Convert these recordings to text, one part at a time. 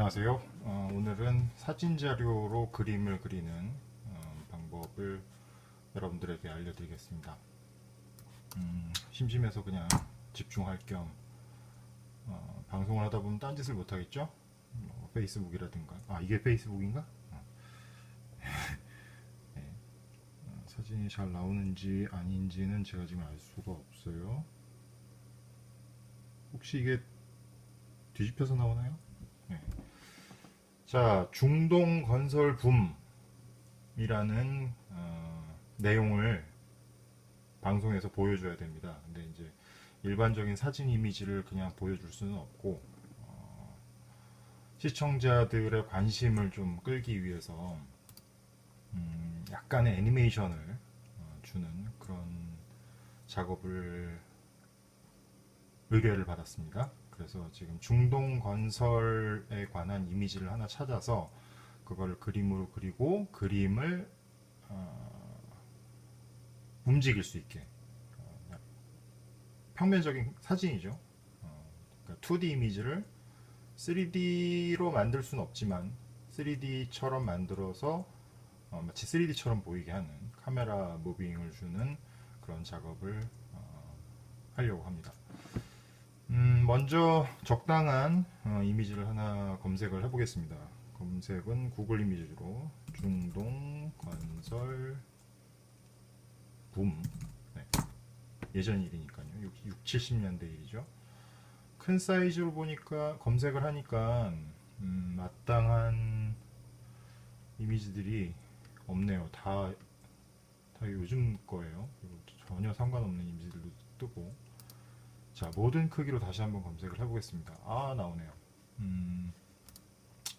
안녕하세요. 오늘은 사진 자료로 그림을 그리는 방법을 여러분들에게 알려드리겠습니다. 심심해서 그냥 집중할 겸 방송을 하다 보면 딴짓을 못하겠죠? 페이스북이라든가. 이게 페이스북인가? 네. 사진이 잘 나오는지 아닌지는 제가 지금 알 수가 없어요. 혹시 이게 뒤집혀서 나오나요? 네. 자, 중동건설붐이라는 내용을 방송에서 보여줘야 됩니다. 근데 이제 일반적인 사진 이미지를 그냥 보여줄 수는 없고 시청자들의 관심을 좀 끌기 위해서 약간의 애니메이션을 주는 그런 작업을 의뢰를 받았습니다. 그래서 지금 중동건설에 관한 이미지를 하나 찾아서 그걸 그림으로 그리고 그림을 움직일 수 있게 평면적인 사진이죠. 그러니까 2D 이미지를 3D로 만들 수는 없지만 3D처럼 만들어서 마치 3D처럼 보이게 하는 카메라 무빙을 주는 그런 작업을 하려고 합니다. 먼저 적당한 이미지를 하나 검색을 해보겠습니다. 검색은 구글 이미지로 중동 건설 붐. 네. 예전 일이니까요. 6, 70년대 일이죠. 큰 사이즈로 보니까 검색을 하니까 마땅한 이미지들이 없네요. 다 요즘 거예요. 전혀 상관없는 이미지들도 뜨고. 자, 모든 크기로 다시 한번 검색을 해보겠습니다. 나오네요.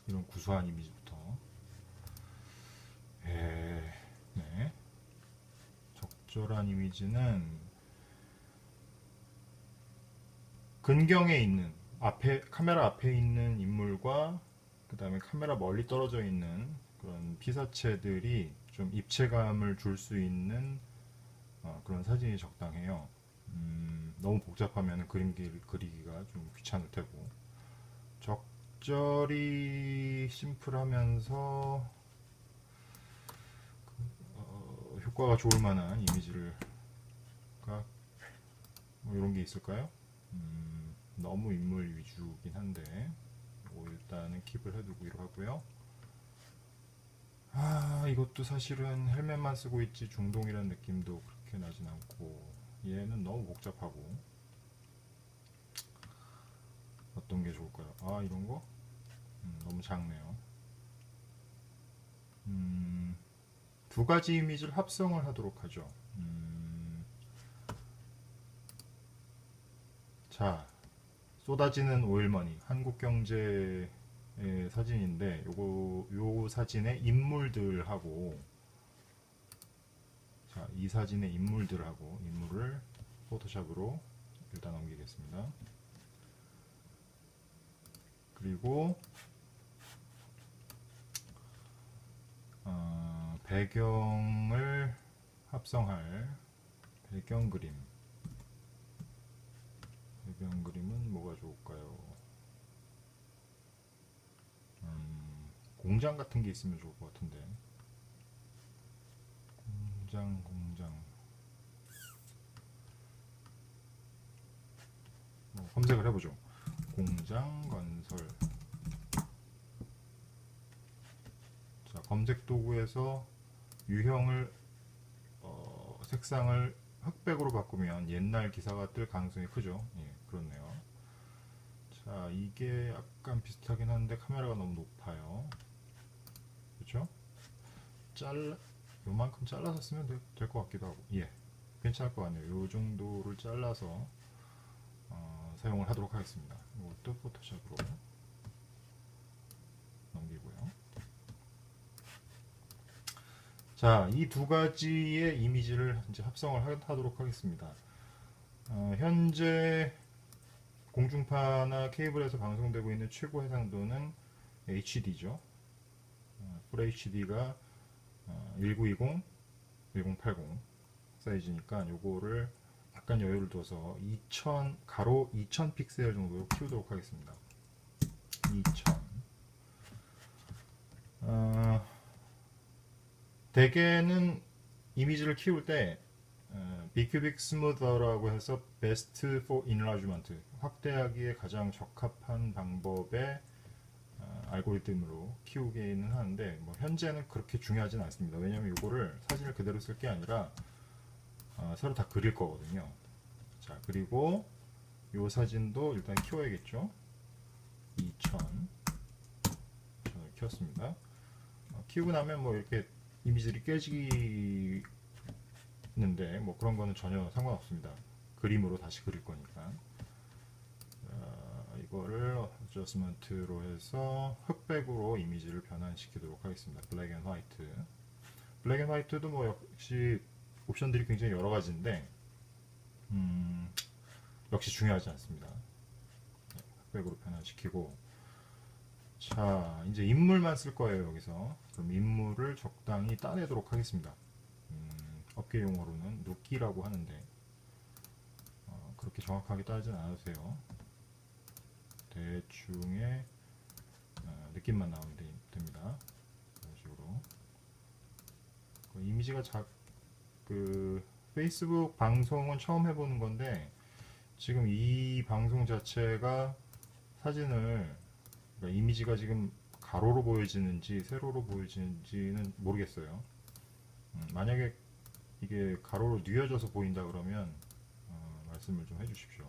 이런 구수한 이미지부터. 네. 적절한 이미지는 근경에 있는 카메라 앞에 있는 인물과 그 다음에 카메라 멀리 떨어져 있는 그런 피사체들이 좀 입체감을 줄 수 있는 그런 사진이 적당해요. 너무 복잡하면 그림 그리기가 좀 귀찮을 테고 적절히 심플하면서 효과가 좋을 만한 이미지를 뭐 이런 게 있을까요? 너무 인물 위주긴 한데 일단은 킵을 해두기로 하고요. 이것도 사실은 헬멧만 쓰고 있지 중동이라는 느낌도 그렇게 나진 않고 얘는 너무 복잡하고 어떤 게 좋을까요? 이런 거? 너무 작네요. 두 가지 이미지를 합성을 하도록 하죠. 자, 쏟아지는 오일머니 한국경제의 사진인데 요 사진의 인물들하고 자, 이 사진의 인물들하고 인물을 포토샵으로 일단 넘기겠습니다. 그리고 배경을 합성할 배경 그림은 뭐가 좋을까요? 공장 같은 게 있으면 좋을 것 같은데 공장 검색을 해보죠. 공장 건설. 자, 검색 도구에서 유형을 색상을 흑백으로 바꾸면 옛날 기사가 뜰 가능성이 크죠. 예, 그렇네요. 자, 이게 약간 비슷하긴 한데 카메라가 너무 높아요. 그렇죠? 요만큼 잘라서 쓰면 될 것 같기도 하고, 예, 괜찮을 것 같네요. 요 정도를 잘라서 사용을 하도록 하겠습니다. 이것도 포토샵으로 넘기고요. 자, 이 두 가지의 이미지를 이제 합성을 하도록 하겠습니다. 현재 공중파나 케이블에서 방송되고 있는 최고 해상도는 HD죠. FHD가 1920, 1080 사이즈니까 요거를 약간 여유를 둬서 2000 픽셀 정도로 키우도록 하겠습니다. 2000 어, 대개는 이미지를 키울 때 비큐빅 스무더라고 해서 Best for Enlargement 확대하기에 가장 적합한 방법의 알고리즘으로 키우기는 하는데 뭐 현재는 그렇게 중요하진 않습니다. 왜냐면 이거를 사진을 그대로 쓸 게 아니라 새로 다 그릴 거거든요. 자, 그리고 이 사진도 일단 키워야겠죠. 2000 키웠습니다. 키우고 나면 뭐 이렇게 이미지들이 깨지는데 뭐 그런 거는 전혀 상관없습니다. 그림으로 다시 그릴 거니까. 이거를 어저스먼트로 해서 흑백으로 이미지를 변환시키도록 하겠습니다. 블랙 앤 화이트. 블랙 앤 화이트도 뭐 역시 옵션들이 굉장히 여러 가지인데 역시 중요하지 않습니다. 흑백으로 변환시키고, 자 이제 인물만 쓸 거예요. 여기서 그럼 인물을 적당히 따내도록 하겠습니다. 업계 용어로는 눕기라고 하는데 그렇게 정확하게 따지는 않아도 돼요. 대충의 느낌만 나오면 됩니다. 이런 식으로 이미지가 그 페이스북 방송은 처음 해보는 건데 지금 이 방송 자체가 사진을 그러니까 이미지가 지금 가로로 보여지는지 세로로 보여지는지는 모르겠어요. 만약에 이게 가로로 뉘어져서 보인다 그러면 말씀을 좀 해주십시오.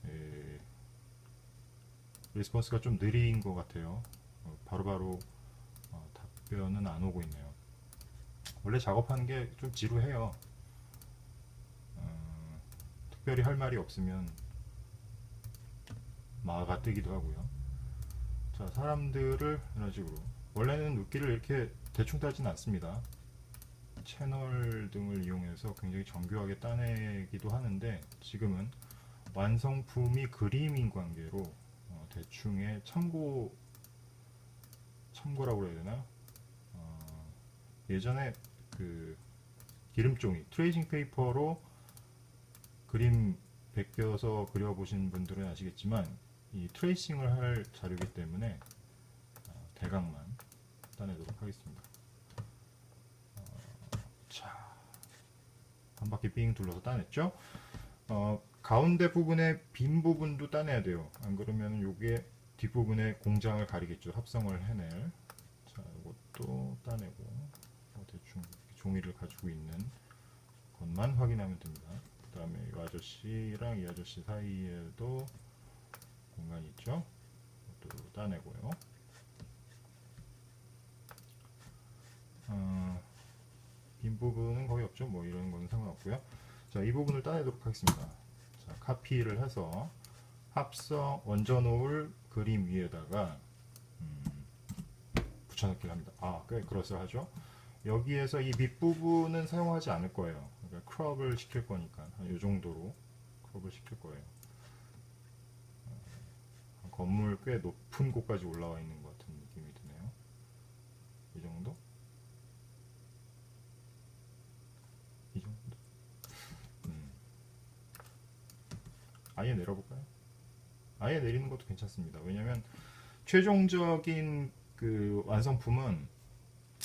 예, 리스폰스가 좀 느린 것 같아요. 바로바로 답변은 안 오고 있네요. 원래 작업하는 게 좀 지루해요. 특별히 할 말이 없으면 마가 뜨기도 하고요. 자, 사람들을 이런 식으로 원래는 눕기를 이렇게 대충 따지는 않습니다. 채널 등을 이용해서 굉장히 정교하게 따내기도 하는데 지금은 완성품이 그림인 관계로 대충의 참고라고 해야 되나? 예전에 그 기름종이 트레이싱 페이퍼로 그림 베껴서 그려보신 분들은 아시겠지만 이 트레이싱을 할 자료이기 때문에 대각만 따내도록 하겠습니다. 자, 한 바퀴 삥 둘러서 따냈죠? 가운데 부분의 빈 부분도 따내야 돼요. 안 그러면 요게 뒷부분에 공장을 가리겠죠. 합성을 해낼. 자, 이것도 따내고 대충 종이를 가지고 있는 것만 확인하면 됩니다. 그 다음에 이 아저씨랑 이 아저씨 사이에도 공간이 있죠. 이것도 따내고요. 빈 부분은 거의 없죠. 뭐 이런 거는 상관없고요. 자, 이 부분을 따내도록 하겠습니다. 자, 카피를 해서 얹어 놓을 그림 위에다가 붙여넣기를 합니다. 꽤 그럴싸하죠. 여기에서 이 밑부분은 사용하지 않을 거예요. 그러니까 크롭을 시킬 거니까 이 정도로 크롭을 시킬 거예요. 건물 꽤 높은 곳까지 올라와 있는 것 같은 느낌이 드네요. 이 정도? 이 정도? 아예 내려볼까요? 아예 내리는 것도 괜찮습니다. 왜냐면 최종적인 그 완성품은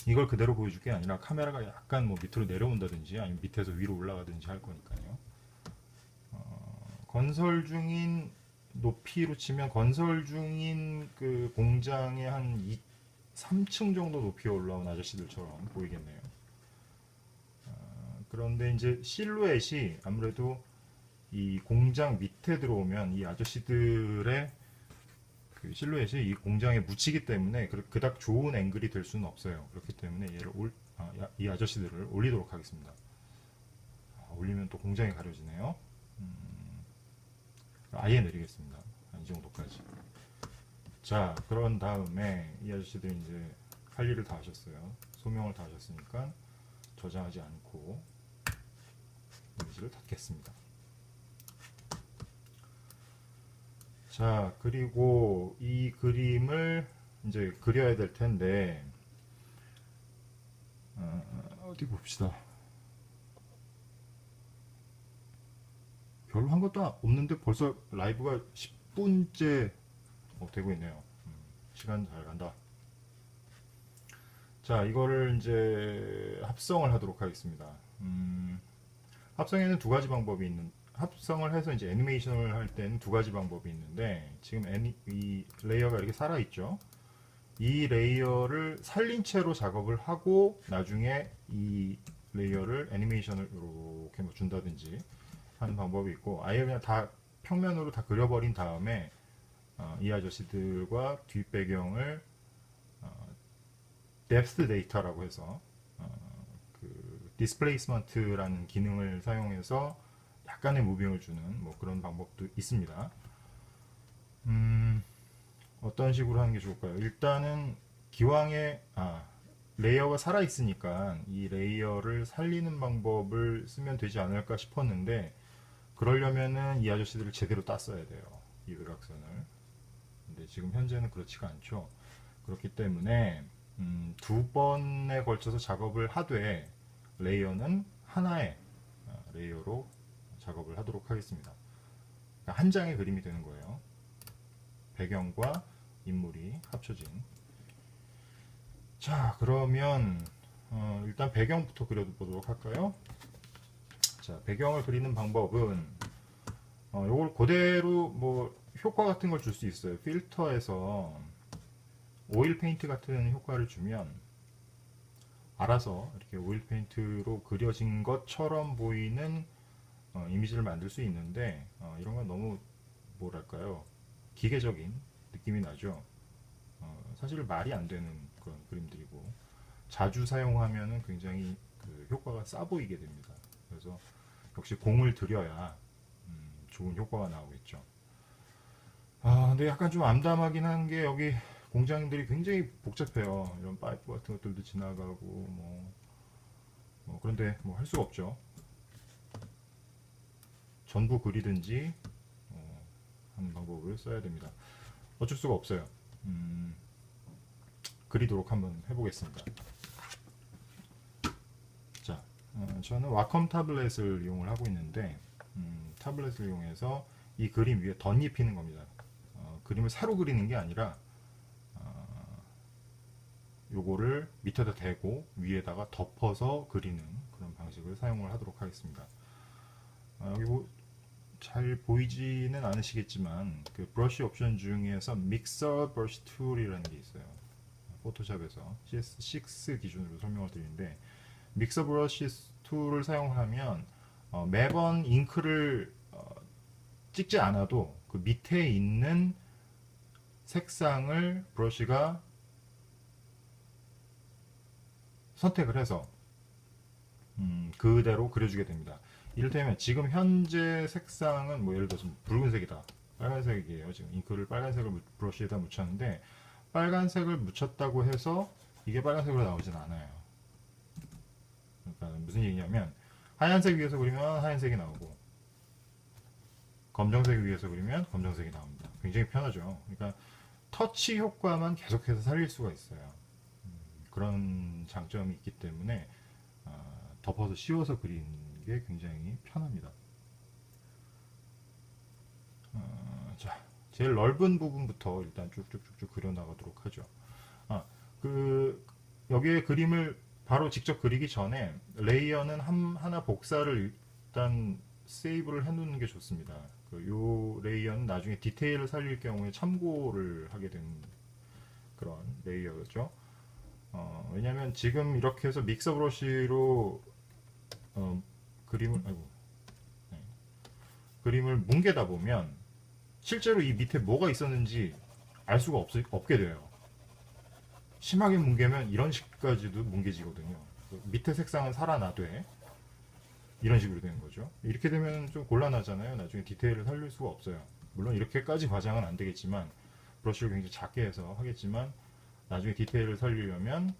이걸 그대로 보여줄 게 아니라 카메라가 약간 뭐 밑으로 내려온다든지 아니면 밑에서 위로 올라가든지 할 거니까요. 건설 중인 높이로 치면 건설 중인 그 공장의 한 3층 정도 높이에 올라온 아저씨들처럼 보이겠네요. 그런데 이제 실루엣이 아무래도 이 공장 밑에 들어오면 이 아저씨들의 그 실루엣이 이 공장에 묻히기 때문에 그닥 좋은 앵글이 될 수는 없어요. 그렇기 때문에 이 아저씨들을 올리도록 하겠습니다. 올리면 또 공장이 가려지네요. 아예 내리겠습니다. 이 정도까지. 자, 그런 다음에 이 아저씨들 이제 할 일을 다 하셨어요. 소명을 다 하셨으니까 저장하지 않고 이미지를 닫겠습니다. 자, 그리고 이 그림을 이제 그려야 될 텐데 어디 봅시다. 별로 한 것도 없는데 벌써 라이브가 10분째 되고 있네요. 시간 잘 간다. 자, 이거를 이제 합성을 하도록 하겠습니다. 합성에는 두 가지 방법이 있는, 합성을 해서 이제 애니메이션을 할 때는 두 가지 방법이 있는데, 지금 이 레이어가 이렇게 살아있죠? 이 레이어를 살린 채로 작업을 하고, 나중에 이 레이어를 애니메이션을 이렇게 뭐 준다든지 하는 방법이 있고, 아예 그냥 다 평면으로 다 그려버린 다음에, 이 아저씨들과 뒷배경을 뎁스 데이터라고 해서 그 디스플레이스먼트라는 기능을 사용해서 약간의 무빙을 주는 뭐 그런 방법도 있습니다. 어떤 식으로 하는 게 좋을까요? 일단은 기왕에 레이어가 살아 있으니까 이 레이어를 살리는 방법을 쓰면 되지 않을까 싶었는데, 그러려면은 이 아저씨들을 제대로 땄어야 돼요. 이 외곽선을. 근데 지금 현재는 그렇지가 않죠. 그렇기 때문에 두 번에 걸쳐서 작업을 하되 레이어는 하나의 레이어로 작업을 하도록 하겠습니다. 그러니까 한 장의 그림이 되는 거예요. 배경과 인물이 합쳐진. 자, 그러면 일단 배경부터 그려보도록 할까요? 자, 배경을 그리는 방법은 요걸 그대로 뭐 효과 같은 걸 줄 수 있어요. 필터에서 오일 페인트 같은 효과를 주면 알아서 이렇게 오일 페인트로 그려진 것처럼 보이는 이미지를 만들 수 있는데, 이런 건 너무 뭐랄까요, 기계적인 느낌이 나죠. 사실 말이 안 되는 그런 그림들이고, 자주 사용하면 굉장히 그 효과가 싸 보이게 됩니다. 그래서 역시 공을 들여야 좋은 효과가 나오겠죠. 근데 약간 좀 암담하긴 한 게, 여기 공장들이 굉장히 복잡해요. 이런 파이프 같은 것들도 지나가고 뭐 그런데 뭐 할 수가 없죠. 전부 그리든지 하는 방법을 써야 됩니다. 어쩔 수가 없어요. 그리도록 한번 해보겠습니다. 자, 저는 와컴 타블렛을 이용을 하고 있는데, 타블렛을 이용해서 이 그림 위에 덧입히는 겁니다. 그림을 새로 그리는 게 아니라 요거를 밑에다 대고 위에다가 덮어서 그리는 그런 방식을 사용을 하도록 하겠습니다. 여기 잘 보이지는 않으시겠지만 그 브러쉬 옵션 중에서 믹서 브러쉬 툴이라는 게 있어요. 포토샵에서 CS6 기준으로 설명을 드리는데, 믹서 브러쉬 툴을 사용하면 매번 잉크를 찍지 않아도 그 밑에 있는 색상을 브러쉬가 선택을 해서 그대로 그려주게 됩니다. 이를테면 지금 현재 색상은 뭐 예를 들어서 붉은색이다, 빨간색이에요. 지금 잉크를 빨간색을 브러쉬에다 묻혔는데, 빨간색을 묻혔다고 해서 이게 빨간색으로 나오진 않아요. 그러니까 무슨 얘기냐면, 하얀색 위에서 그리면 하얀색이 나오고 검정색 위에서 그리면 검정색이 나옵니다. 굉장히 편하죠. 그러니까 터치 효과만 계속해서 살릴 수가 있어요. 그런 장점이 있기 때문에 덮어서 씌워서 그리는 게 굉장히 편합니다. 자, 제일 넓은 부분부터 일단 쭉쭉쭉쭉 그려나가도록 하죠. 그 여기에 그림을 바로 직접 그리기 전에 레이어는 하나 복사를 일단 세이브를 해놓는 게 좋습니다. 요 레이어는 나중에 디테일을 살릴 경우에 참고를 하게 되는 그런 레이어죠. 왜냐면 지금 이렇게 해서 믹서 브러쉬로 그림을 네. 그림을 뭉개다 보면 실제로 이 밑에 뭐가 있었는지 알 수가 없게 돼요. 심하게 뭉개면 이런 식까지도 뭉개지거든요. 밑에 색상은 살아나되 이런 식으로 되는 거죠. 이렇게 되면 좀 곤란하잖아요. 나중에 디테일을 살릴 수가 없어요. 물론 이렇게까지 과장은 안 되겠지만, 브러쉬를 굉장히 작게 해서 하겠지만, 나중에 디테일을 살리려면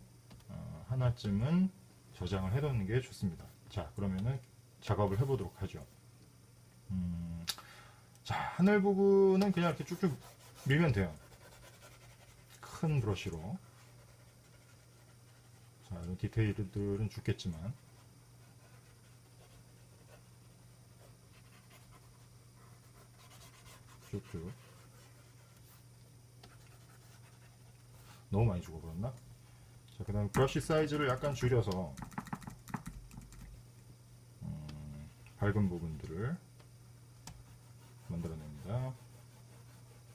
하나쯤은 저장을 해놓는 게 좋습니다. 자, 그러면은 작업을 해보도록 하죠. 자, 하늘 부분은 그냥 이렇게 쭉쭉 밀면 돼요. 큰 브러쉬로. 자, 이런 디테일들은 죽겠지만, 쭉쭉. 너무 많이 죽어버렸나? 자, 그 다음에 브러쉬 사이즈를 약간 줄여서 밝은 부분들을 만들어냅니다.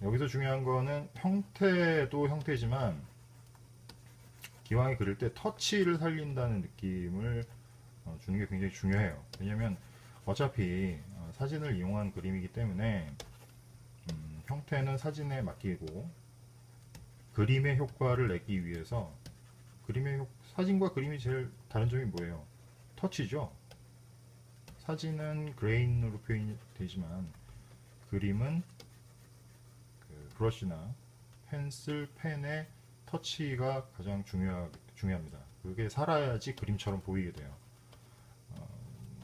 여기서 중요한 거는 형태도 형태지만 기왕에 그릴 때 터치를 살린다는 느낌을 주는 게 굉장히 중요해요. 왜냐면 어차피 사진을 이용한 그림이기 때문에 형태는 사진에 맡기고 그림의 효과를 내기 위해서 사진과 그림이 제일 다른 점이 뭐예요? 터치죠. 사진은 그레인으로 표현이 되지만 그림은 그 브러쉬나 펜슬, 펜의 터치가 가장 중요합니다. 그게 살아야지 그림처럼 보이게 돼요.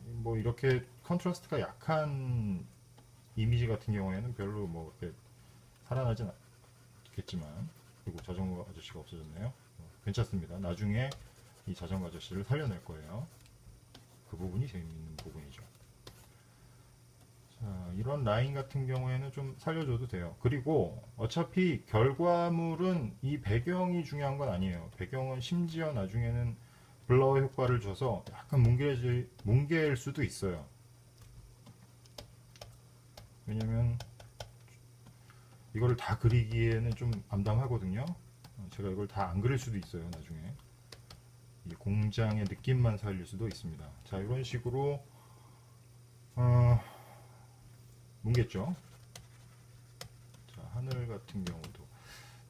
뭐 이렇게 컨트라스트가 약한 이미지 같은 경우에는 별로 뭐 이렇게 살아나진 않겠지만, 그리고 자전거 아저씨가 없어졌네요. 괜찮습니다. 나중에 이 자전거 아저씨를 살려낼 거예요. 그 부분이 재밌는 부분이죠. 자, 이런 라인 같은 경우에는 좀 살려줘도 돼요. 그리고 어차피 결과물은 이 배경이 중요한 건 아니에요. 배경은 심지어 나중에는 블러 효과를 줘서 약간 뭉개일 수도 있어요. 왜냐면 이거를 다 그리기에는 좀 암담하거든요. 제가 이걸 다 안 그릴 수도 있어요. 나중에 이 공장의 느낌만 살릴 수도 있습니다. 자, 이런 식으로 뭉갰죠. 자, 하늘 같은 경우도,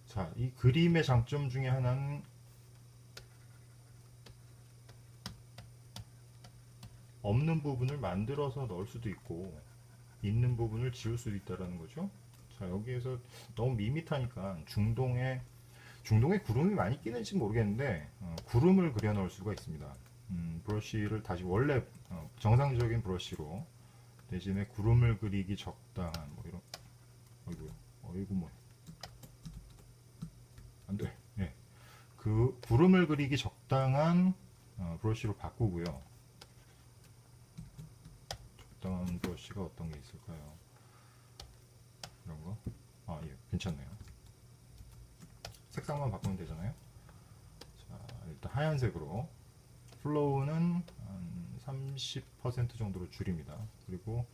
자, 이 그림의 장점 중에 하나는 없는 부분을 만들어서 넣을 수도 있고 있는 부분을 지울 수도 있다라는 거죠. 자, 여기에서 너무 밋밋하니까 중동에 구름이 많이 끼는지 모르겠는데 구름을 그려 넣을 수가 있습니다. 브러쉬를 다시 원래 정상적인 브러쉬로 대신에 구름을 그리기 적당한 뭐 이런, 어이구 뭐 안돼. 예. 그 구름을 그리기 적당한 브러쉬로 바꾸고요. 적당한 브러쉬가 어떤 게 있을까요? 이런 거? 아, 예, 괜찮네요. 색상만 바꾸면 되잖아요. 자, 일단 하얀색으로 플로우는 한 30% 정도로 줄입니다. 그리고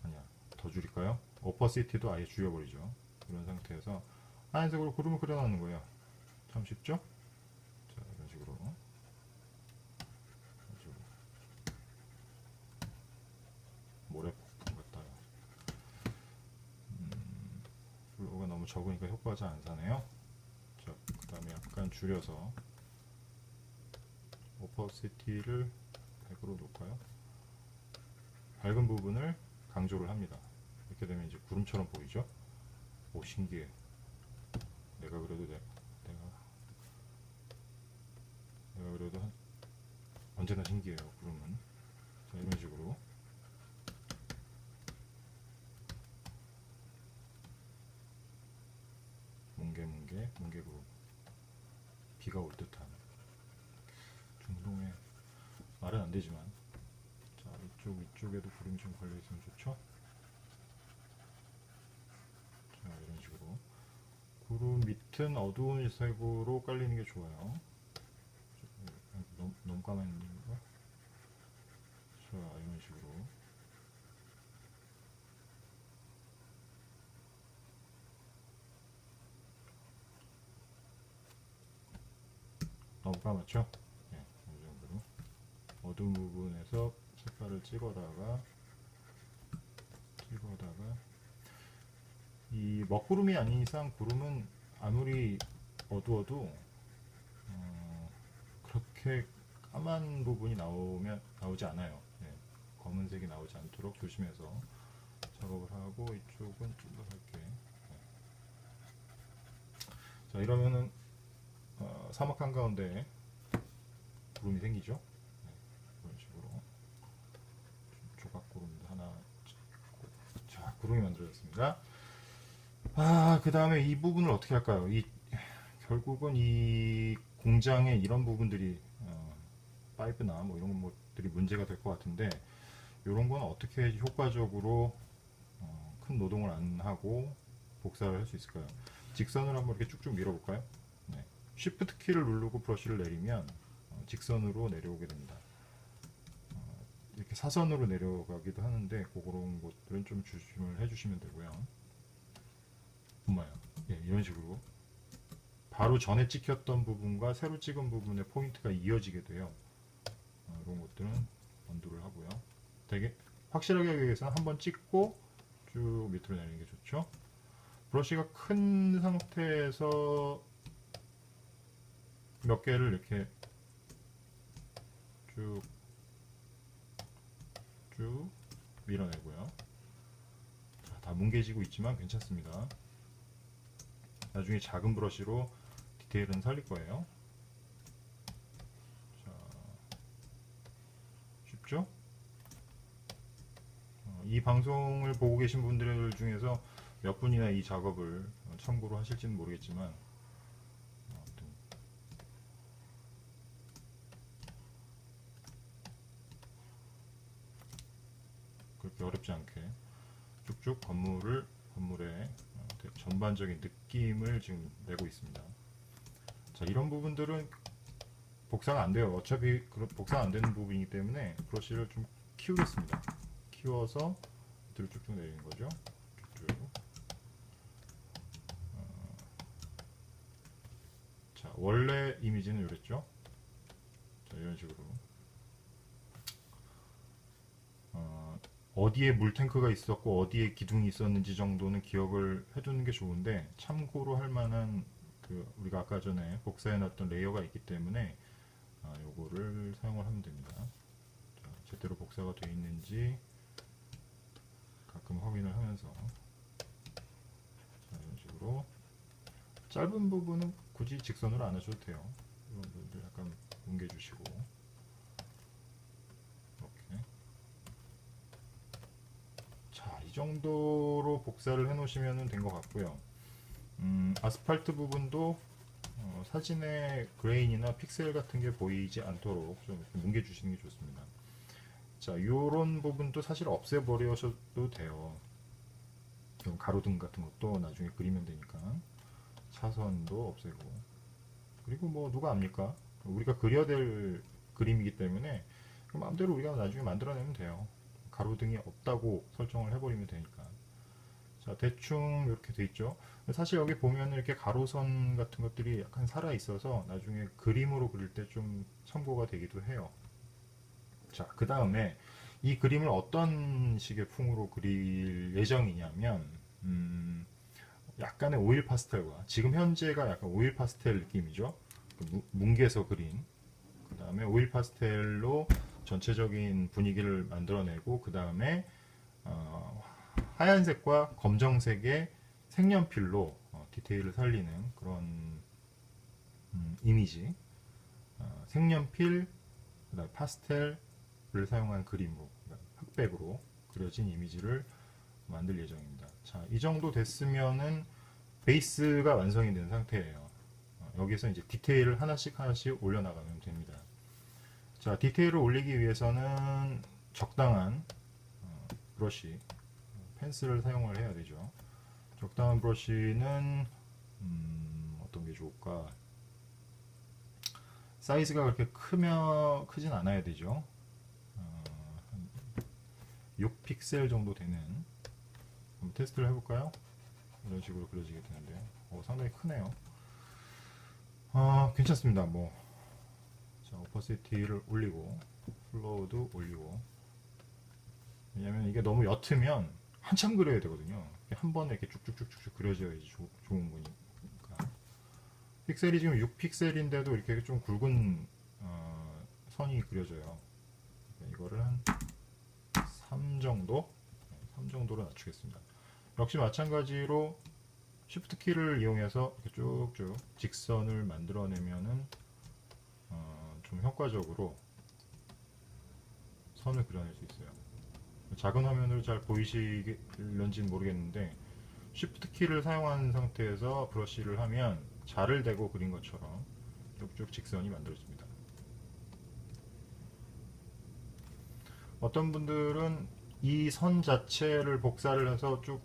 아니야, 더 줄일까요? 오퍼시티도 아예 줄여버리죠. 이런 상태에서 하얀색으로 구름을 그려놓는 거예요. 참 쉽죠? 자, 이런 식으로 아주 모래폭풍 같아요. 플로우가 너무 적으니까 효과가 잘 안 사네요. 자, 그 다음에 약간 줄여서 오퍼시티를 100으로 놓을까요? 밝은 부분을 강조를 합니다. 이렇게 되면 이제 구름처럼 보이죠? 오, 신기해. 내가 그래도 내가 그래도 언제나 신기해요, 구름은. 자, 이런 식으로 뭉게구름, 비가 올 듯한, 중동에 말은 안 되지만, 자, 이쪽 위쪽에도 구름이 좀 걸려 있으면 좋죠. 자, 이런 식으로 구름 밑은 어두운 색으로 깔리는 게 좋아요. 너무 까만 있는 거. 자, 이런 식으로. 너무 까맣죠? 네, 이 정도로. 어두운 부분에서 색깔을 찍어다가 이 먹구름이 아닌 이상 구름은 아무리 어두워도 그렇게 까만 부분이 나오지 않아요. 네, 검은색이 나오지 않도록 조심해서 작업을 하고, 이쪽은 좀 더 밝게. 네. 자, 이러면은 사막 한가운데 구름이 생기죠. 네, 이런 식으로 조각 구름도 하나 찍고. 자, 구름이 만들어졌습니다. 그 다음에 이 부분을 어떻게 할까요? 결국은 이 공장의 이런 부분들이 파이프나 뭐 이런 것들이 문제가 될 것 같은데, 이런 건 어떻게 효과적으로 큰 노동을 안 하고 복사를 할 수 있을까요? 직선을 한번 이렇게 쭉쭉 밀어볼까요? 네. Shift 키를 누르고 브러쉬를 내리면 직선으로 내려오게 됩니다. 이렇게 사선으로 내려가기도 하는데 그런 것들은 좀 조심을 해주시면 되고요. 엄마야, 예, 이런 식으로 바로 전에 찍혔던 부분과 새로 찍은 부분의 포인트가 이어지게 돼요. 이런 것들은 언두를 하고요. 되게 확실하게 하기 위해서는 한번 찍고 쭉 밑으로 내리는 게 좋죠. 브러쉬가 큰 상태에서 몇 개를 이렇게 쭉 밀어내고요. 자, 다 뭉개지고 있지만 괜찮습니다. 나중에 작은 브러쉬로 디테일은 살릴 거예요. 자, 쉽죠? 이 방송을 보고 계신 분들 중에서 몇 분이나 이 작업을 참고로 하실지는 모르겠지만 그렇게 어렵지 않게 쭉쭉 건물의 전반적인 느낌을 지금 내고 있습니다. 자, 이런 부분들은 복사가 안 돼요. 어차피 복사가 안 되는 부분이기 때문에 브러쉬를 좀 키우겠습니다. 키워서 밑으로 쭉쭉 내리는 거죠. 쭉쭉. 자, 원래 이미지는 이랬죠. 자, 이런 식으로 어디에 물탱크가 있었고 어디에 기둥이 있었는지 정도는 기억을 해두는 게 좋은데 참고로 할 만한 우리가 아까 전에 복사해 놨던 레이어가 있기 때문에 요거를 사용을 하면 됩니다. 자, 제대로 복사가 되어 있는지 가끔 확인을 하면서 자, 이런 식으로 짧은 부분은 굳이 직선으로 안 하셔도 돼요. 이런 부분들 약간 뭉개주시고 이렇게. 자, 이 정도로 복사를 해 놓으시면 된 것 같고요. 아스팔트 부분도 사진의 그레인이나 픽셀 같은 게 보이지 않도록 좀 뭉개주시는 게 좋습니다. 자, 요런 부분도 사실 없애버리셔도 돼요. 가로등 같은 것도 나중에 그리면 되니까 차선도 없애고, 그리고 뭐 누가 압니까? 우리가 그려야 될 그림이기 때문에 마음대로 우리가 나중에 만들어내면 돼요. 가로등이 없다고 설정을 해버리면 되니까. 자, 대충 이렇게 돼 있죠. 사실 여기 보면 이렇게 가로선 같은 것들이 약간 살아 있어서 나중에 그림으로 그릴 때 좀 참고가 되기도 해요. 자, 그 다음에 이 그림을 어떤 식의 풍으로 그릴 예정이냐면 약간의 오일 파스텔과, 지금 현재가 약간 오일 파스텔 느낌이죠. 뭉개서 그린, 그 다음에 오일 파스텔로 전체적인 분위기를 만들어내고, 그 다음에 하얀색과 검정색의 색연필로 디테일을 살리는 그런 이미지, 색연필, 그다음 파스텔을 사용한 그림으로, 흑백으로 그려진 이미지를 만들 예정입니다. 자, 이 정도 됐으면은 베이스가 완성이 된 상태예요. 여기서 이제 디테일을 하나씩 올려나가면 됩니다. 자, 디테일을 올리기 위해서는 적당한 브러쉬, 펜슬을 사용을 해야 되죠. 적당한 브러쉬는 어떤 게 좋을까? 사이즈가 그렇게 크진 않아야 되죠. 6픽셀 정도 되는, 한번 테스트를 해볼까요? 이런 식으로 그려지게 되는데요. 상당히 크네요. 괜찮습니다. 뭐, 자, 오퍼시티를 올리고 플로우도 올리고, 왜냐면 이게 너무 옅으면 한참 그려야 되거든요. 한 번에 이렇게 쭉쭉쭉쭉 그려져야지 좋은 거니까. 픽셀이 지금 6픽셀인데도 이렇게 좀 굵은 선이 그려져요. 이거를 한 3 정도? 3 정도로 낮추겠습니다. 역시 마찬가지로 Shift 키를 이용해서 이렇게 쭉쭉 직선을 만들어내면은 좀 효과적으로 선을 그려낼 수 있어요. 작은 화면으로 잘 보이시는지는 모르겠는데 Shift 키를 사용한 상태에서 브러쉬를 하면 자를 대고 그린 것처럼 쭉쭉 직선이 만들어집니다. 어떤 분들은 이 선 자체를 복사를 해서 쭉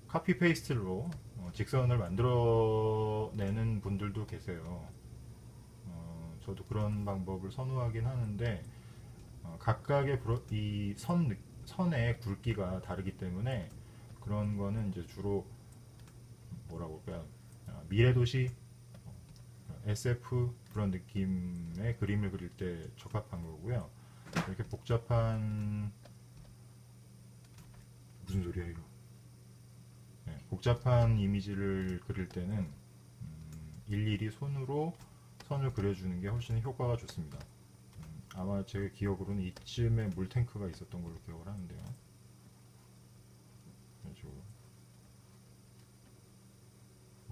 카피 페이스트로 직선을 만들어내는 분들도 계세요. 저도 그런 방법을 선호하긴 하는데 각각의 이 선의 굵기가 다르기 때문에 그런 거는 이제 주로 뭐라고 할까요? 미래도시 SF 그런 느낌의 그림을 그릴 때 적합한 거고요. 이렇게 복잡한 무슨 소리야 이거? 네, 복잡한 이미지를 그릴 때는 일일이 손으로 선을 그려주는 게 훨씬 효과가 좋습니다. 아마 제 기억으로는 이쯤에 물탱크가 있었던 걸로 기억을 하는데요.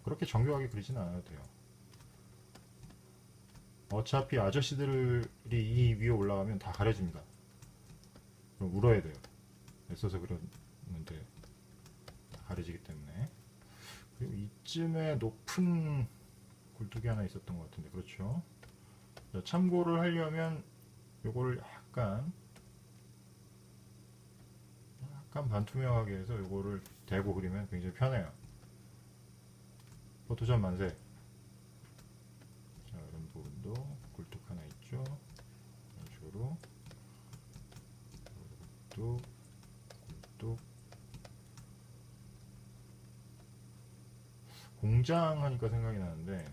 그렇게 정교하게 그리진 않아도 돼요. 어차피 아저씨들이 이 위에 올라가면 다 가려집니다. 그럼 울어야 돼요. 애써서 그러는데 다 가려지기 때문에. 그리고 이쯤에 높은 굴뚝이 하나 있었던 것 같은데, 그렇죠? 참고를 하려면 요거를 약간 반투명하게 해서 요거를 대고 그리면 굉장히 편해요. 포토샵 만세. 자, 이런 부분도 굴뚝 하나 있죠. 이런 식으로 굴뚝, 굴뚝. 공장 하니까 생각이 나는데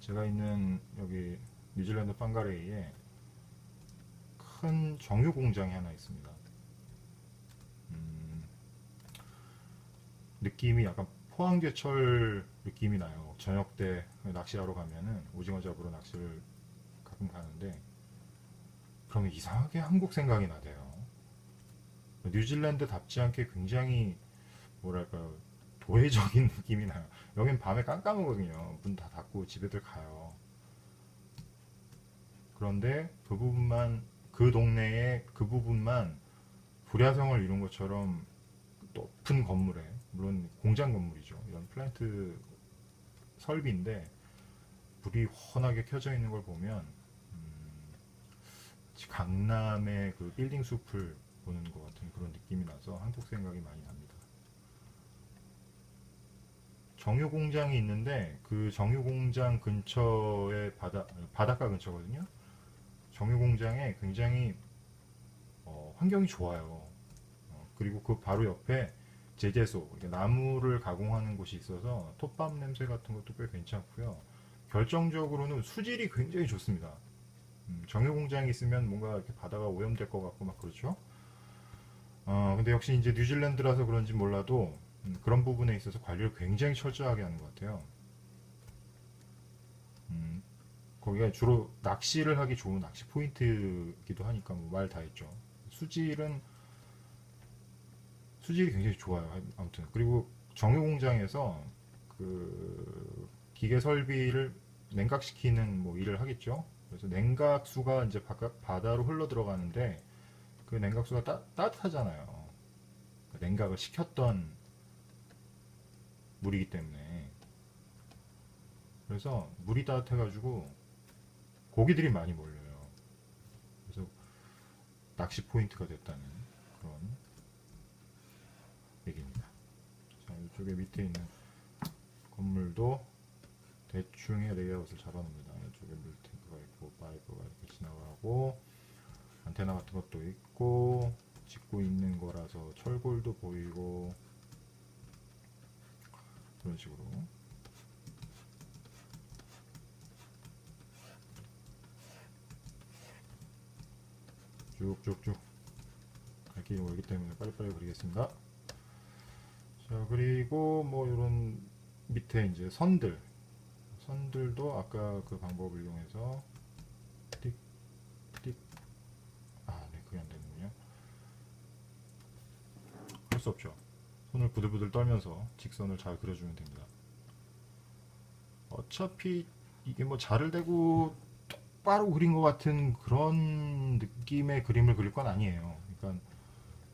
제가 있는 여기 뉴질랜드 판가레이에 큰 정유 공장이 하나 있습니다. 느낌이 약간 포항제철 느낌이 나요. 저녁 때 낚시하러 가면은 오징어 잡으러 낚시를 가끔 가는데 그러면 이상하게 한국 생각이 나대요. 뉴질랜드답지 않게 굉장히 뭐랄까요, 도회적인 느낌이 나요. 여긴 밤에 깜깜하거든요. 문 다 닫고 집에들 가요. 그런데 그 부분만, 그 동네의 그 부분만 불야성을 이룬 것처럼 높은 건물에, 물론 공장 건물이죠. 이런 플랜트 설비인데 불이 훤하게 켜져 있는 걸 보면 강남의 그 빌딩 숲을 보는 것 같은 그런 느낌이 나서 한국 생각이 많이 납니다. 정유 공장이 있는데 그 정유 공장 근처에 바닷가 근처거든요. 정유 공장에 굉장히 환경이 좋아요. 그리고 그 바로 옆에 제재소, 나무를 가공하는 곳이 있어서 톱밥 냄새 같은 것도 꽤 괜찮고요. 결정적으로는 수질이 굉장히 좋습니다. 정유 공장이 있으면 뭔가 이렇게 바다가 오염될 것 같고 막 그렇죠. 근데 역시 이제 뉴질랜드라서 그런지 몰라도 그런 부분에 있어서 관리를 굉장히 철저하게 하는 것 같아요. 거기가 주로 낚시를 하기 좋은 낚시 포인트이기도 하니까 뭐 말 다 했죠. 수질은 수질이 굉장히 좋아요. 아무튼 그리고 정유 공장에서 그 기계 설비를 냉각시키는 뭐 일을 하겠죠. 그래서 냉각수가 이제 바다로 흘러 들어가는데 그 냉각수가 따뜻하잖아요. 냉각을 시켰던 물이기 때문에 그래서 물이 따뜻해가지고 고기들이 많이 몰려요. 그래서 낚시 포인트가 됐다는 그런 얘기입니다. 자, 이쪽에 밑에 있는 건물도 대충의 레이아웃을 잡아놓습니다. 이쪽에 물탱크가 있고 파이프가 이렇게 지나가고 안테나 같은 것도 있고 짓고 있는 거라서 철골도 보이고 그런 식으로 쭉쭉쭉 갈 길이 멀기 때문에 빨리빨리 그리겠습니다. 자, 그리고 뭐 이런 밑에 이제 선들도 아까 그 방법을 이용해서 띡, 띡. 네, 그게 안 되는군요. 할 수 없죠. 손을 부들부들 떨면서 직선을 잘 그려주면 됩니다. 어차피 이게 뭐 자를 대고 똑바로 그린 것 같은 그런 느낌의 그림을 그릴 건 아니에요. 그러니까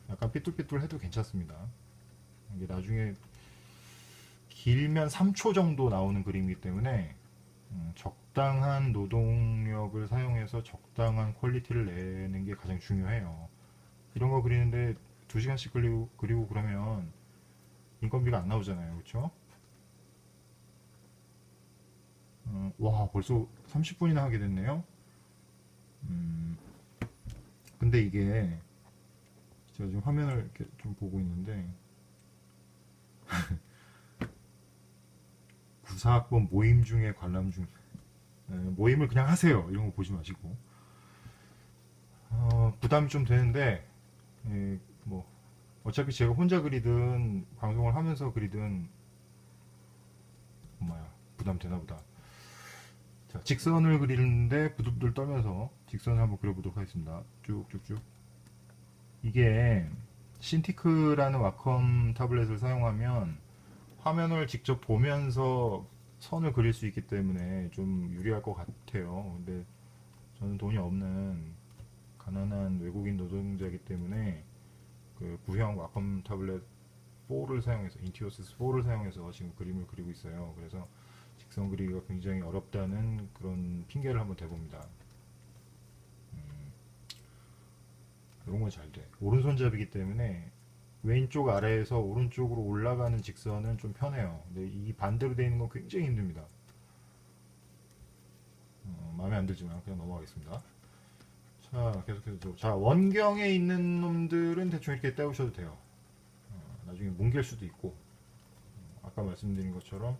약간 삐뚤삐뚤 해도 괜찮습니다. 이게 나중에 길면 3초 정도 나오는 그림이기 때문에 적당한 노동력을 사용해서 적당한 퀄리티를 내는 게 가장 중요해요. 이런 거 그리는데 2시간씩 그리고 그러면 인건비가 안 나오잖아요. 그렇죠? 와, 벌써 30분이나 하게 됐네요. 음, 근데 이게 제가 지금 화면을 이렇게 좀 보고 있는데 구사학번 모임 중에 관람 중 모임을 그냥 하세요. 이런 거 보지 마시고 부담이 좀 되는데 뭐 어차피 제가 혼자 그리든 방송을 하면서 그리든 엄마야 부담 되나 보다. 자, 직선을 그리는데 부들부들 떨면서 직선을 한번 그려보도록 하겠습니다. 쭉쭉쭉. 이게 신티크라는 와컴 타블렛을 사용하면 화면을 직접 보면서 선을 그릴 수 있기 때문에 좀 유리할 것 같아요. 근데 저는 돈이 없는 가난한 외국인 노동자이기 때문에 그 구형 와컴 타블렛 4를 사용해서 인티오스 4를 사용해서 지금 그림을 그리고 있어요. 그래서 직선 그리기가 굉장히 어렵다는 그런 핑계를 한번 대봅니다. 이런 건 잘 돼. 오른손잡이기 때문에 왼쪽 아래에서 오른쪽으로 올라가는 직선은 좀 편해요. 근데 이 반대로 되어 있는 건 굉장히 힘듭니다. 마음에 안 들지만 그냥 넘어가겠습니다. 자, 계속해서 자, 원경에 있는 놈들은 대충 이렇게 떼우셔도 돼요. 나중에 뭉갤 수도 있고 아까 말씀드린 것처럼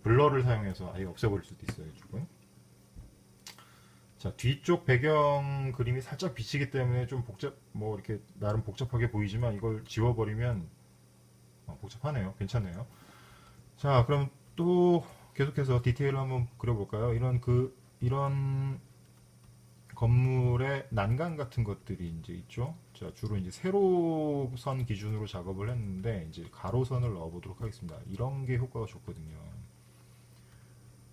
블러를 사용해서 아예 없애버릴 수도 있어요. 이쪽은. 자, 뒤쪽 배경 그림이 살짝 비치기 때문에 좀 뭐 이렇게 나름 복잡하게 보이지만 이걸 지워버리면 복잡하네요. 괜찮네요. 자, 그럼 또 계속해서 디테일을 한번 그려볼까요? 이런 건물의 난간 같은 것들이 이제 있죠. 자, 주로 이제 세로선 기준으로 작업을 했는데 이제 가로선을 넣어보도록 하겠습니다. 이런 게 효과가 좋거든요.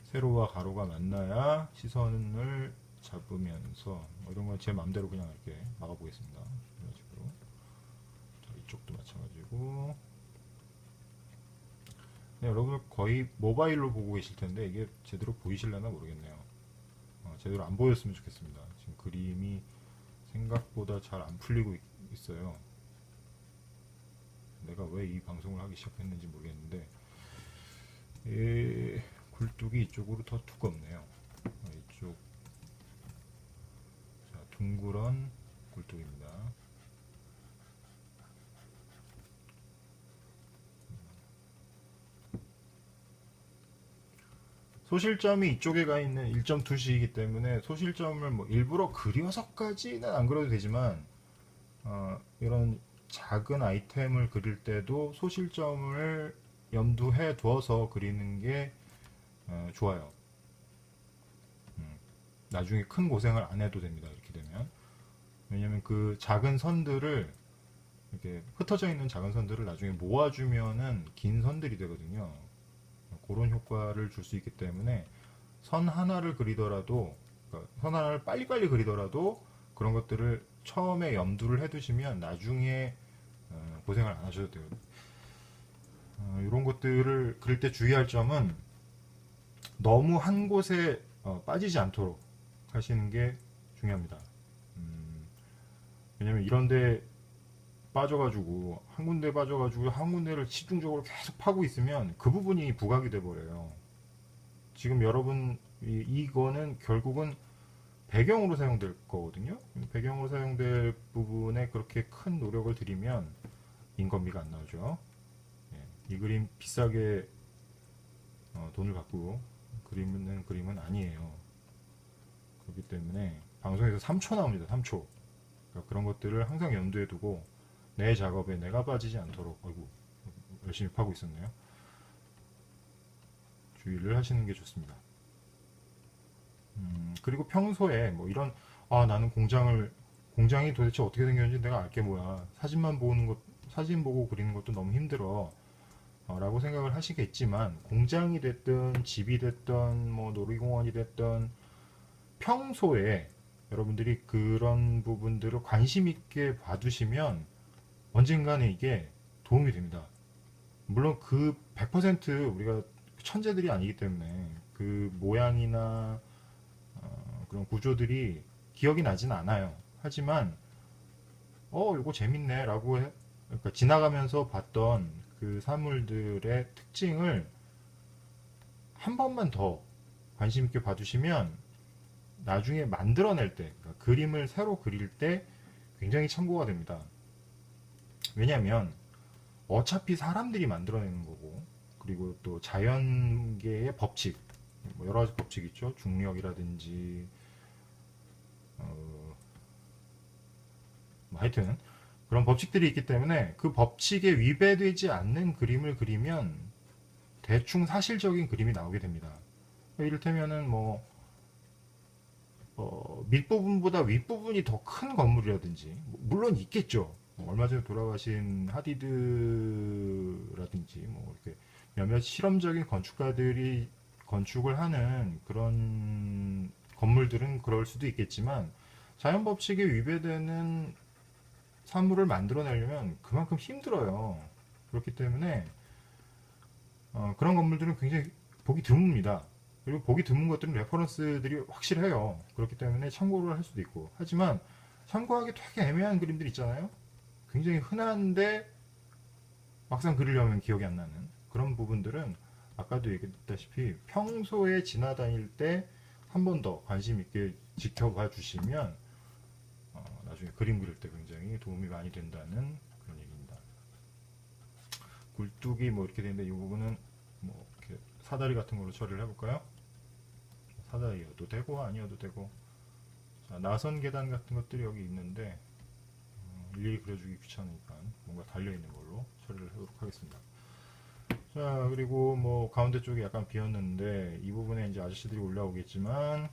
세로와 가로가 만나야 시선을 잡으면서 뭐 이런 건 제 마음대로 그냥 이렇게 막아보겠습니다. 이런 식으로. 자, 이쪽도 마찬가지고. 네, 여러분 거의 모바일로 보고 계실 텐데 이게 제대로 보이실려나 모르겠네요. 제대로 안 보였으면 좋겠습니다. 지금 그림이 생각보다 잘 안 풀리고 있어요. 내가 왜 이 방송을 하기 시작했는지 모르겠는데 굴뚝이 이쪽으로 더 두껍네요. 이쪽 자, 둥그런 굴뚝입니다. 소실점이 이쪽에 가 있는 1.2시이기 때문에 소실점을 뭐 일부러 그려서까지는 안 그려도 되지만 이런 작은 아이템을 그릴 때도 소실점을 염두해 두어서 그리는 게 좋아요. 나중에 큰 고생을 안 해도 됩니다. 이렇게 되면. 왜냐면 그 작은 선들을 이렇게 흩어져 있는 작은 선들을 나중에 모아주면은 긴 선들이 되거든요. 그런 효과를 줄 수 있기 때문에 선 하나를 그리더라도 그러니까 선 하나를 빨리빨리 그리더라도 그런 것들을 처음에 염두를 해두시면 나중에 고생을 안 하셔도 돼요. 이런 것들을 그릴 때 주의할 점은 너무 한 곳에 빠지지 않도록 하시는 게 중요합니다. 왜냐면 이런데 빠져가지고 한 군데 빠져가지고 한 군데를 집중적으로 계속 파고 있으면 그 부분이 부각이 돼 버려요. 지금 여러분 이거는 결국은 배경으로 사용될 거거든요. 배경으로 사용될 부분에 그렇게 큰 노력을 들이면 인건비가 안 나오죠. 이 그림 비싸게 돈을 받고 그림은 아니에요. 그렇기 때문에 방송에서 3초 나옵니다. 3초. 그러니까 그런 것들을 항상 염두에 두고 내 작업에 내가 빠지지 않도록 아이고 열심히 파고 있었네요. 주의를 하시는 게 좋습니다. 그리고 평소에 뭐 이런 나는 공장이 도대체 어떻게 생겼는지 내가 알게 뭐야 사진 보고 그리는 것도 너무 힘들어 라고 생각을 하시겠지만 공장이 됐든 집이 됐든 뭐 놀이공원이 됐든 평소에 여러분들이 그런 부분들을 관심 있게 봐두시면 언젠가는 이게 도움이 됩니다. 물론 그 100% 우리가 천재들이 아니기 때문에 그 모양이나 그런 구조들이 기억이 나진 않아요. 하지만 이거 재밌네 라고 그러니까 지나가면서 봤던 그 사물들의 특징을 한 번만 더 관심 있게 봐주시면 나중에 만들어낼 때, 그러니까 그림을 새로 그릴 때 굉장히 참고가 됩니다. 왜냐하면 어차피 사람들이 만들어내는 거고, 그리고 또 자연계의 법칙, 뭐 여러 가지 법칙 있죠. 중력이라든지 뭐 하여튼 그런 법칙들이 있기 때문에 그 법칙에 위배되지 않는 그림을 그리면 대충 사실적인 그림이 나오게 됩니다. 이를테면은 뭐 밑부분보다 윗부분이 더 큰 건물이라든지 물론 있겠죠. 얼마 전에 돌아가신 하디드라든지 뭐 이렇게 몇몇 실험적인 건축가들이 건축을 하는 그런 건물들은 그럴 수도 있겠지만 자연 법칙에 위배되는 사물을 만들어내려면 그만큼 힘들어요. 그렇기 때문에 그런 건물들은 굉장히 보기 드뭅니다. 그리고 보기 드문 것들은 레퍼런스들이 확실해요. 그렇기 때문에 참고를 할 수도 있고. 하지만 참고하기 되게 애매한 그림들 있잖아요. 굉장히 흔한데 막상 그리려면 기억이 안 나는 그런 부분들은 아까도 얘기했다시피 평소에 지나다닐 때 한 번 더 관심 있게 지켜봐 주시면 나중에 그림 그릴 때 굉장히 도움이 많이 된다는 그런 얘기입니다. 굴뚝이 뭐 이렇게 되는데 이 부분은 뭐 이렇게 사다리 같은 걸로 처리를 해볼까요? 사다리여도 되고 아니어도 되고. 자, 나선 계단 같은 것들이 여기 있는데 일일이 그려주기 귀찮으니까 뭔가 달려있는 걸로 처리를 하도록 하겠습니다. 자, 그리고 뭐 가운데 쪽이 약간 비었는데 이 부분에 이제 아저씨들이 올라오겠지만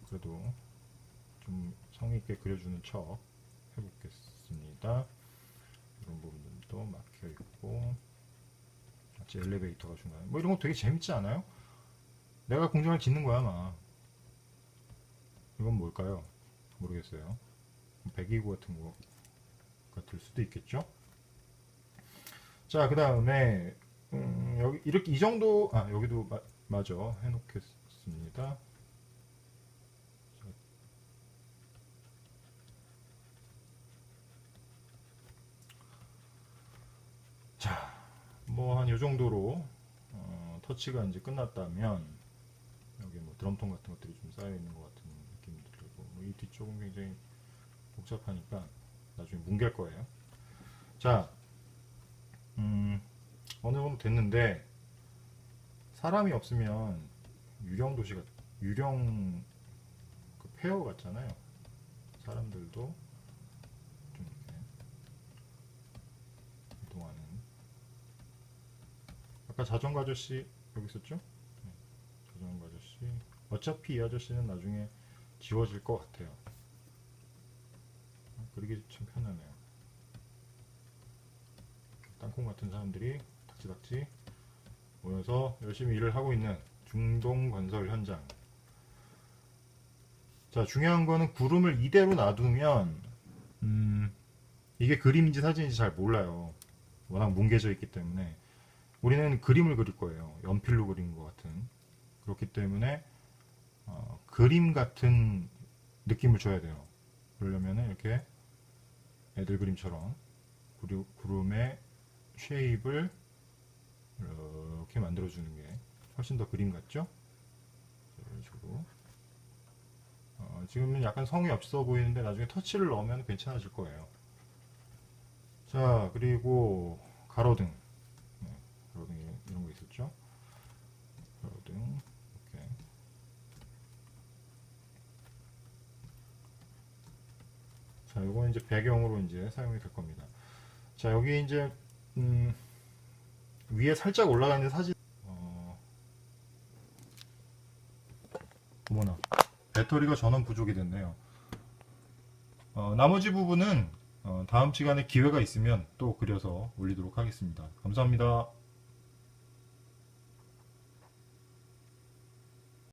그래도 좀 성의있게 그려주는 척 해보겠습니다. 이런 부분들도 막혀있고 마치 엘리베이터가 중간에 뭐 이런 거 되게 재밌지 않아요? 내가 공장을 짓는 거야 아마. 이건 뭘까요? 모르겠어요. 배기구 같은 거가 될 수도 있겠죠? 자, 그 다음에 여기 이렇게 이 정도 여기도 마저 해놓겠습니다. 자, 뭐 한 요 정도로 터치가 이제 끝났다면 여기 뭐 드럼통 같은 것들이 좀 쌓여 있는 것 같은 느낌이 들고 이 뒤쪽은 굉장히 복잡하니까 나중에 뭉갤 거예요. 자, 어느 정도 됐는데 사람이 없으면 유령 그 폐허 같잖아요. 사람들도 좀 이렇게 이동하는. 아까 자전거 아저씨 여기 있었죠? 네, 자전거 아저씨. 어차피 이 아저씨는 나중에 지워질 것 같아요. 그리기 참 편하네요. 땅콩 같은 사람들이 닥치닥치 모여서 열심히 일을 하고 있는 중동 건설 현장. 자, 중요한 거는 구름을 이대로 놔두면 이게 그림인지 사진인지 잘 몰라요. 워낙 뭉개져 있기 때문에. 우리는 그림을 그릴 거예요. 연필로 그린 것 같은. 그렇기 때문에 그림 같은 느낌을 줘야 돼요. 그러려면 이렇게 애들 그림처럼 구름의 쉐입을 이렇게 만들어주는 게 훨씬 더 그림 같죠? 이런 식으로. 지금은 약간 성의 없어 보이는데 나중에 터치를 넣으면 괜찮아질 거예요. 자, 그리고 가로등. 네, 가로등 이런 거 있었죠? 가로등. 이렇게. 자, 이건 이제 배경으로 이제 사용이 될 겁니다. 자, 여기 이제 위에 살짝 올라가는 사진. 어머나, 배터리가 전원 부족이 됐네요. 나머지 부분은 다음 시간에 기회가 있으면 또 그려서 올리도록 하겠습니다. 감사합니다.